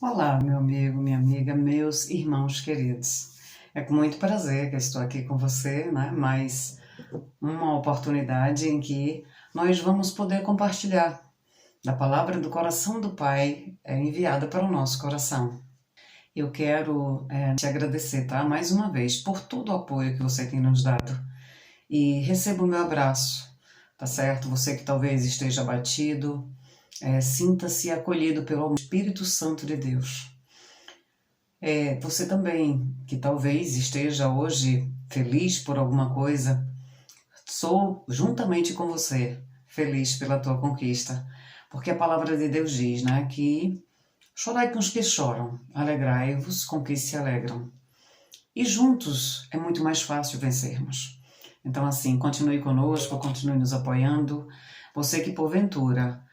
Olá, meu amigo, minha amiga, meus irmãos queridos. É com muito prazer que eu estou aqui com você, né? Mais uma oportunidade em que nós vamos poder compartilhar da palavra do coração do Pai enviada para o nosso coração. Eu quero te agradecer, tá? Mais uma vez, por todo o apoio que você tem nos dado. E receba o meu abraço, tá certo? Você que talvez esteja abatido, sinta-se acolhido pelo Espírito Santo de Deus. Você também, que talvez esteja hoje feliz por alguma coisa, sou juntamente com você feliz pela tua conquista, porque a palavra de Deus diz, né, que chorai com os que choram, alegrai-vos com os que se alegram. E juntos é muito mais fácil vencermos. Então, assim, continue conosco, continue nos apoiando. Você que porventura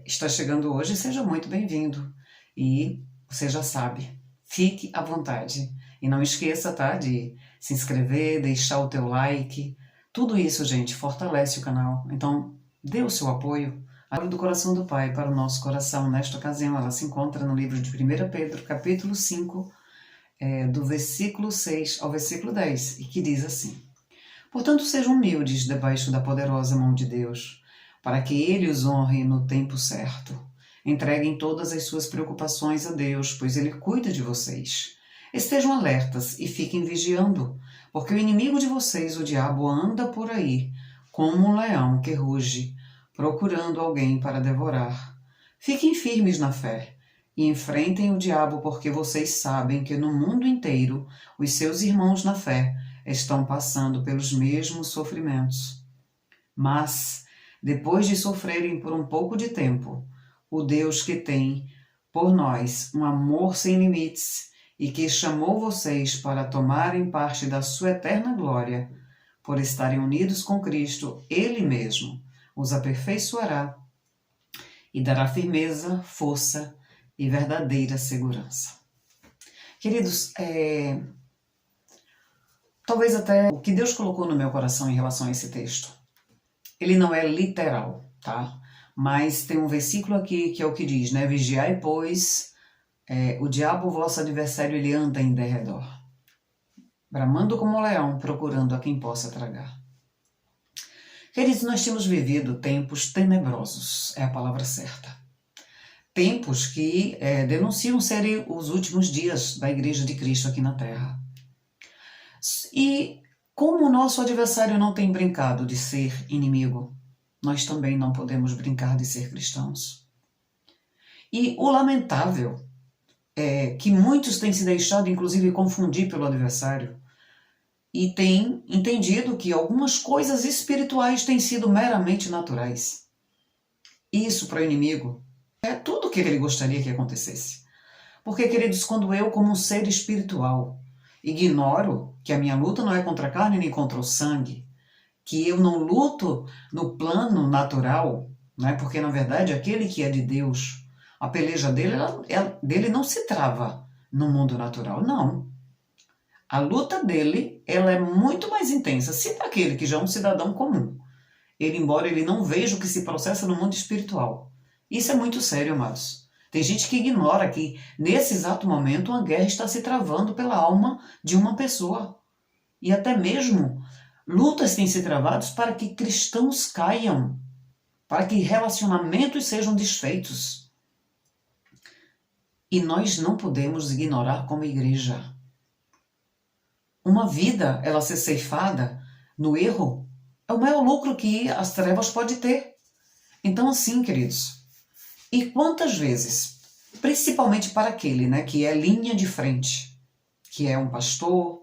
está chegando hoje, seja muito bem-vindo. E você já sabe, fique à vontade. E não esqueça, tá, de se inscrever, deixar o teu like. Tudo isso, gente, fortalece o canal. Então, dê o seu apoio. A palavra do coração do Pai para o nosso coração, nesta ocasião, ela se encontra no livro de 1 Pedro, capítulo 5, do versículo 6 ao versículo 10, e que diz assim: Portanto, sejam humildes debaixo da poderosa mão de Deus, para que Ele os honre no tempo certo. Entreguem todas as suas preocupações a Deus, pois Ele cuida de vocês. Estejam alertas e fiquem vigiando, porque o inimigo de vocês, o diabo, anda por aí, como um leão que ruge, procurando alguém para devorar. Fiquem firmes na fé e enfrentem o diabo, porque vocês sabem que no mundo inteiro os seus irmãos na fé estão passando pelos mesmos sofrimentos. Mas, depois de sofrerem por um pouco de tempo, o Deus que tem por nós um amor sem limites e que chamou vocês para tomarem parte da sua eterna glória, por estarem unidos com Cristo, Ele mesmo os aperfeiçoará e dará firmeza, força e verdadeira segurança. Queridos, talvez até o que Deus colocou no meu coração em relação a esse texto, ele não é literal, tá? Mas tem um versículo aqui que é o que diz, né? Vigiai, pois, o diabo, vosso adversário, ele anda em derredor, bramando como um leão, procurando a quem possa tragar. Queridos, nós temos vivido tempos tenebrosos, é a palavra certa. Tempos que denunciam serem os últimos dias da Igreja de Cristo aqui na Terra. E como o nosso adversário não tem brincado de ser inimigo, nós também não podemos brincar de ser cristãos. E o lamentável é que muitos têm se deixado, inclusive, confundir pelo adversário e têm entendido que algumas coisas espirituais têm sido meramente naturais. Isso para o inimigo é tudo o que ele gostaria que acontecesse. Porque, queridos, quando eu, como um ser espiritual, ignoro que a minha luta não é contra a carne nem contra o sangue, que eu não luto no plano natural, né? Porque, na verdade, aquele que é de Deus, a peleja dele não se trava no mundo natural, não. A luta dele, ela é muito mais intensa. Se para aquele que já é um cidadão comum, embora ele não veja o que se processa no mundo espiritual. Isso é muito sério, amados. Tem gente que ignora que, nesse exato momento, uma guerra está se travando pela alma de uma pessoa. E até mesmo lutas têm se travado para que cristãos caiam, para que relacionamentos sejam desfeitos. E nós não podemos ignorar como igreja. Uma vida, ela ser ceifada no erro, é o maior lucro que as trevas podem ter. Então, assim, queridos, e quantas vezes, principalmente para aquele, né, que é linha de frente, que é um pastor,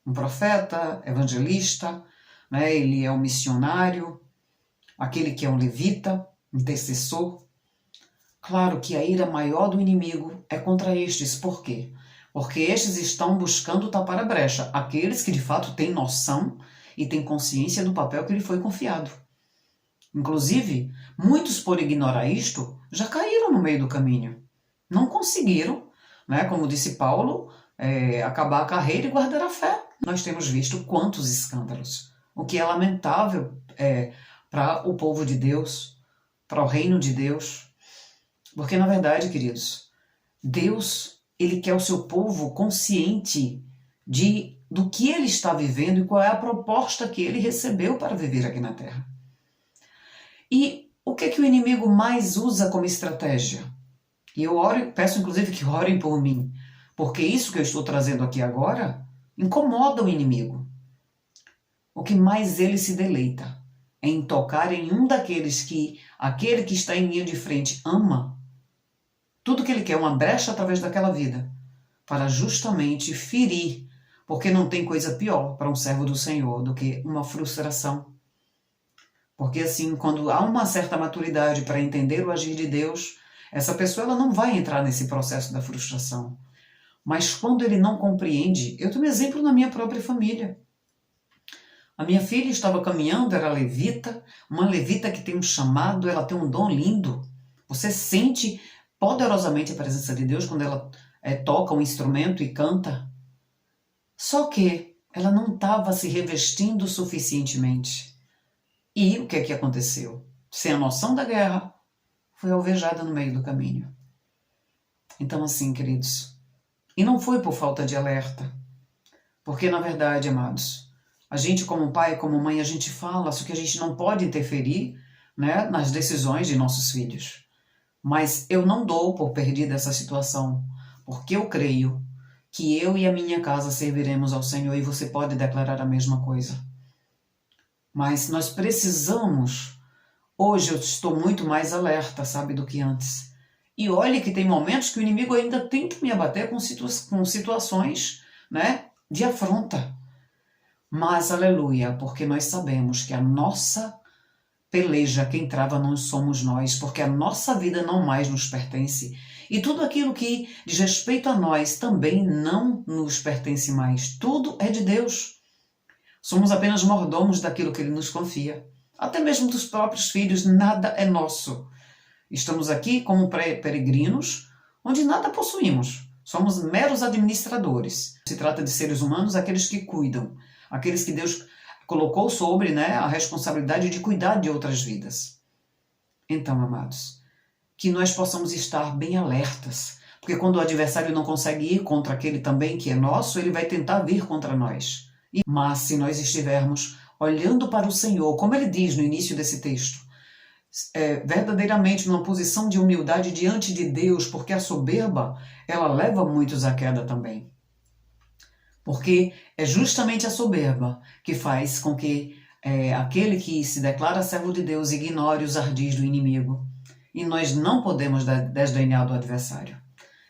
um profeta, evangelista, né, ele é um missionário, aquele que é um levita, intercessor. Claro que a ira maior do inimigo é contra estes. Por quê? Porque estes estão buscando tapar a brecha, aqueles que de fato têm noção e têm consciência do papel que lhe foi confiado. Inclusive, muitos, por ignorar isto, já caíram no meio do caminho. Não conseguiram, né, como disse Paulo, acabar a carreira e guardar a fé. Nós temos visto quantos escândalos, o que é lamentável para o povo de Deus, para o reino de Deus. Porque, na verdade, queridos, Deus, Ele quer o seu povo consciente do que ele está vivendo e qual é a proposta que ele recebeu para viver aqui na Terra. E o que o inimigo mais usa como estratégia? E eu peço inclusive que orem por mim, porque isso que eu estou trazendo aqui agora incomoda o inimigo. O que mais ele se deleita é em tocar em um daqueles que aquele que está em linha de frente ama. Tudo que ele quer é uma brecha através daquela vida, para justamente ferir, porque não tem coisa pior para um servo do Senhor do que uma frustração. Porque assim, quando há uma certa maturidade para entender o agir de Deus, essa pessoa ela não vai entrar nesse processo da frustração. Mas quando ele não compreende, eu tenho um exemplo na minha própria família. A minha filha estava caminhando, era levita, uma levita que tem um chamado, ela tem um dom lindo. Você sente poderosamente a presença de Deus quando ela toca um instrumento e canta. Só que ela não estava se revestindo suficientemente. E o que é que aconteceu? Sem a noção da guerra, foi alvejada no meio do caminho. Então assim, queridos, e não foi por falta de alerta, porque na verdade, amados, a gente como pai, como mãe, a gente fala, só que a gente não pode interferir, né, nas decisões de nossos filhos. Mas eu não dou por perdida essa situação, porque eu creio que eu e a minha casa serviremos ao Senhor e você pode declarar a mesma coisa. Mas nós precisamos, hoje eu estou muito mais alerta, sabe, do que antes. E olhe que tem momentos que o inimigo ainda tenta me abater com situações, né, de afronta. Mas, aleluia, porque nós sabemos que a nossa peleja, quem trava não somos nós, porque a nossa vida não mais nos pertence. E tudo aquilo que diz respeito a nós também não nos pertence mais. Tudo é de Deus. Somos apenas mordomos daquilo que Ele nos confia. Até mesmo dos próprios filhos, nada é nosso. Estamos aqui como peregrinos, onde nada possuímos. Somos meros administradores. Se trata de seres humanos, aqueles que cuidam, aqueles que Deus colocou sobre, né, a responsabilidade de cuidar de outras vidas. Então, amados, que nós possamos estar bem alertas, porque quando o adversário não consegue ir contra aquele também que é nosso, ele vai tentar vir contra nós. Mas se nós estivermos olhando para o Senhor, como ele diz no início desse texto, verdadeiramente numa posição de humildade diante de Deus, porque a soberba, ela leva muitos à queda também. Porque é justamente a soberba que faz com que aquele que se declara servo de Deus ignore os ardis do inimigo. E nós não podemos desdenhar do adversário.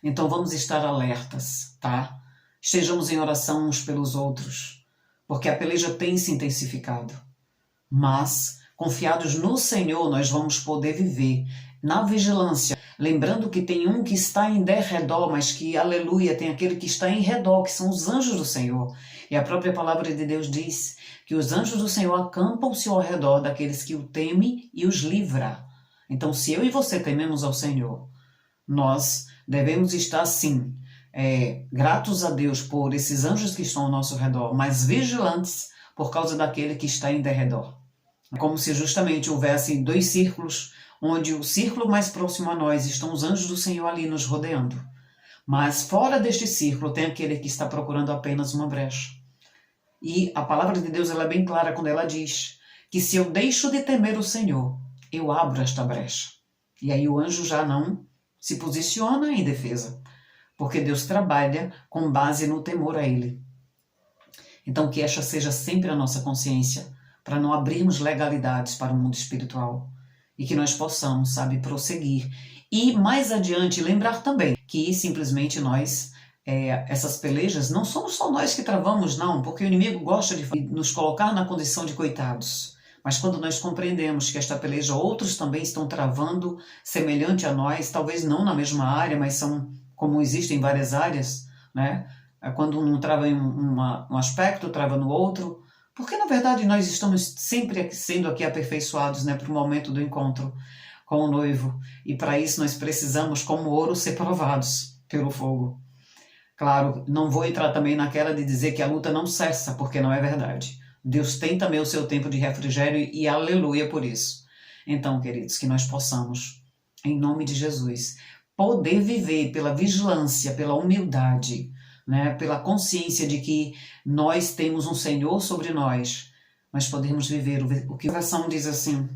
Então vamos estar alertas, tá? Estejamos em oração uns pelos outros, porque a peleja tem se intensificado. Mas, confiados no Senhor, nós vamos poder viver na vigilância, lembrando que tem um que está em derredor, mas que, aleluia, tem aquele que está em redor, que são os anjos do Senhor. E a própria palavra de Deus diz que os anjos do Senhor acampam-se ao redor daqueles que o temem e os livra. Então, se eu e você tememos ao Senhor, nós devemos estar, sim, gratos a Deus por esses anjos que estão ao nosso redor, mas vigilantes por causa daquele que está em derredor. É como se justamente houvesse dois círculos, onde o círculo mais próximo a nós estão os anjos do Senhor ali nos rodeando. Mas fora deste círculo tem aquele que está procurando apenas uma brecha. E a palavra de Deus ela é bem clara quando ela diz que se eu deixo de temer o Senhor, eu abro esta brecha. E aí o anjo já não se posiciona em defesa, porque Deus trabalha com base no temor a Ele. Então que esta seja sempre a nossa consciência, para não abrirmos legalidades para o mundo espiritual. E que nós possamos, sabe, prosseguir. E mais adiante, lembrar também que simplesmente nós, essas pelejas, não somos só nós que travamos, não, porque o inimigo gosta de nos colocar na condição de coitados. Mas quando nós compreendemos que esta peleja outros também estão travando semelhante a nós, talvez não na mesma área, mas são como existem várias áreas, né? Quando um trava em um aspecto, trava no outro. Porque, na verdade, nós estamos sempre sendo aqui aperfeiçoados, né, para o momento do encontro com o noivo. E para isso nós precisamos, como ouro, ser provados pelo fogo. Claro, não vou entrar também naquela de dizer que a luta não cessa, porque não é verdade. Deus tem também o seu tempo de refrigério e aleluia por isso. Então, queridos, que nós possamos em nome de Jesus. Poder viver pela vigilância, pela humildade, né? Pela consciência de que nós temos um Senhor sobre nós, mas podemos viver o que a versão diz assim: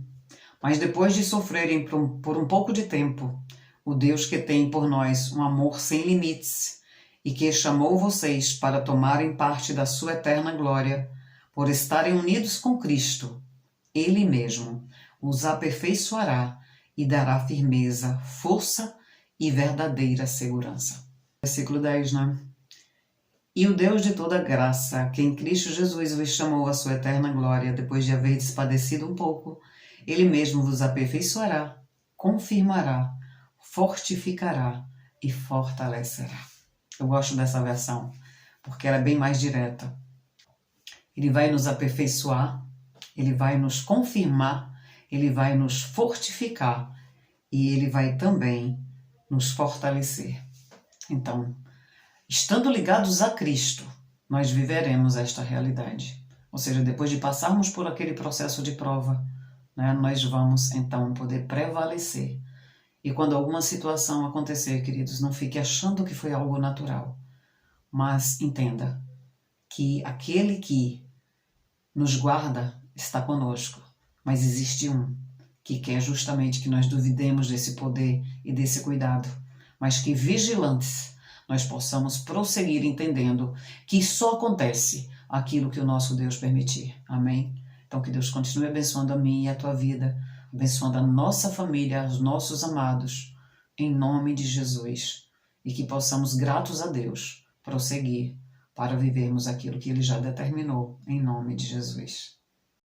mas depois de sofrerem por um pouco de tempo, o Deus que tem por nós um amor sem limites e que chamou vocês para tomarem parte da sua eterna glória, por estarem unidos com Cristo, Ele mesmo os aperfeiçoará e dará firmeza, força e verdadeira segurança. Versículo 10, né? E o Deus de toda graça, que em Cristo Jesus vos chamou à sua eterna glória, depois de haverdes padecido um pouco, Ele mesmo vos aperfeiçoará, confirmará, fortificará e fortalecerá. Eu gosto dessa versão, porque ela é bem mais direta. Ele vai nos aperfeiçoar, Ele vai nos confirmar, Ele vai nos fortificar e Ele vai também nos fortalecer. Então, estando ligados a Cristo, nós viveremos esta realidade. Ou seja, depois de passarmos por aquele processo de prova, né, nós vamos então poder prevalecer. E quando alguma situação acontecer, queridos, não fique achando que foi algo natural, mas entenda que aquele que nos guarda está conosco, mas existe um que quer justamente que nós duvidemos desse poder e desse cuidado, mas que vigilantes nós possamos prosseguir entendendo que só acontece aquilo que o nosso Deus permitir. Amém? Então que Deus continue abençoando a mim e a tua vida, abençoando a nossa família, os nossos amados, em nome de Jesus, e que possamos, gratos a Deus, prosseguir para vivermos aquilo que Ele já determinou, em nome de Jesus.